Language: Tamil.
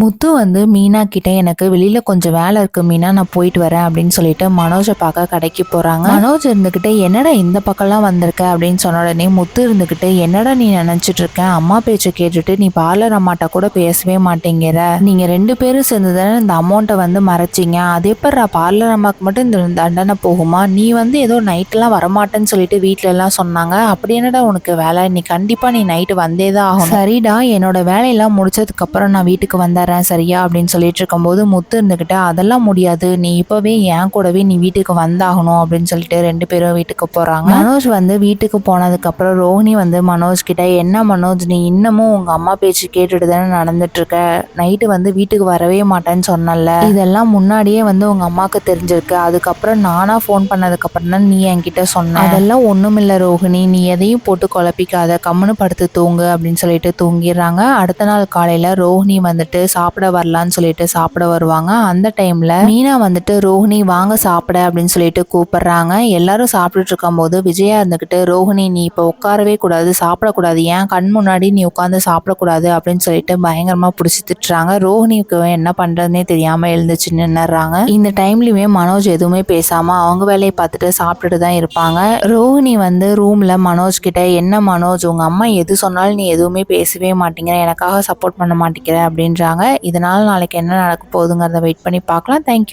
முத்து வந்து மீனா கிட்ட எனக்கு வெளியில கொஞ்சம் வேலை இருக்கு மீனா, நான் போயிட்டு வரேன் அப்படின்னு சொல்லிட்டு மனோஜை பார்க்க கடைக்கு போறாங்க. மனோஜ் இருந்துகிட்டு என்னடா இந்த பக்கம்லாம் வந்திருக்க அப்படின்னு சொன்ன உடனே முத்து இருந்துகிட்டு என்னடா நீ நினைச்சிட்டு இருக்க, அம்மா பேச்சை கேட்டுட்டு நீ பார்லர் அம்மாட்ட கூட பேசவே மாட்டேங்கிற, நீங்க 2 பேரும் சேர்ந்து தானே இந்த அமௌண்ட்டை வந்து மறைச்சிங்க, அதே எப்ப பார்லர் அம்மாக்கு மட்டும் இந்த தண்டனை போகுமா, நீ வந்து ஏதோ நைட்லாம் வரமாட்டேன்னு சொல்லிட்டு வீட்டுல எல்லாம் சொன்னாங்க, அப்படி என்னடா உனக்கு வேலை, நீ கண்டிப்பா நீ நைட்டு வந்தேதான் ஆகணும், சரிடா என்னோட வேலையெல்லாம் முடிச்சதுக்கு அப்புறம் நான் வீட்டுக்கு வந்தேன் சரியா அப்படின்னு சொல்லிட்டு இருக்கும்போது முத்து இருந்துகிட்ட அதெல்லாம் முடியாது, நீ இப்பவே என் கூடவே நீ வீட்டுக்கு வந்தாகணும் அப்படின்னு சொல்லிட்டு 2 பேரும் வீட்டுக்கு போறாங்க. மனோஜ் வந்து வீட்டுக்கு போனதுக்கு அப்புறம் ரோஹிணி வந்து மனோஜ் கிட்ட என்ன மனோஜ் நீ இன்னமும் உங்க அம்மா பேச்சு கேட்டுட்டு தானே நடந்துட்டு இருக்க, நைட்டு வந்து வீட்டுக்கு வரவே மாட்டேன்னு சொன்னல, இதெல்லாம் முன்னாடியே வந்து உங்க அம்மாக்கு தெரிஞ்சிருக்கு, அதுக்கப்புறம் நானா ஃபோன் பண்ணதுக்கு அப்புறம் தான் நீ என்கிட்ட சொன்ன, அதெல்லாம் ஒண்ணுமில்ல ரோஹிணி, நீ எதையும் போட்டு குழப்பிக்காத, கம்முன்னு படுத்து தூங்கு அப்படின்னு சொல்லிட்டு தூங்கிடுறாங்க. அடுத்த நாள் காலையில ரோஹிணி வந்துட்டு சாப்பிட வரலான்னு சொல்லிட்டு சாப்பிட வருவாங்க. அந்த டைம்ல மீனா வந்துட்டு ரோஹிணி வாங்க சாப்பிட அப்படின்னு சொல்லிட்டு கூப்பிடுறாங்க. எல்லாரும் சாப்பிட்டுட்டு இருக்கும் போது விஜயா இருந்துகிட்டு ரோஹிணி நீ இப்ப உட்காரவே கூடாது, சாப்பிடக்கூடாது, ஏன் கண் முன்னாடி நீ உட்காந்து சாப்பிடக்கூடாது அப்படின்னு சொல்லிட்டு பயங்கரமா பிடிச்சி திட்டுறாங்க. ரோஹிணிக்கு என்ன பண்றதுன்னே தெரியாம எழுந்துச்சு நின்னுறாங்க. இந்த டைம்லயுமே மனோஜ் எதுவுமே பேசாம அவங்க வேலையை பார்த்துட்டு சாப்பிட்டுட்டு தான் இருப்பாங்க. ரோஹிணி வந்து ரூம்ல மனோஜ் கிட்ட என்ன மனோஜ் உங்க அம்மா எது சொன்னாலும் நீ எதுவுமே பேசவே மாட்டேங்கிற, எனக்காக சப்போர்ட் பண்ண மாட்டேங்கிற அப்படின்றாங்க. இதனால நாளைக்கு என்ன நடக்க போகுதுங்கிறத வெயிட் பண்ணி பார்க்கலாம். தேங்க்யூ.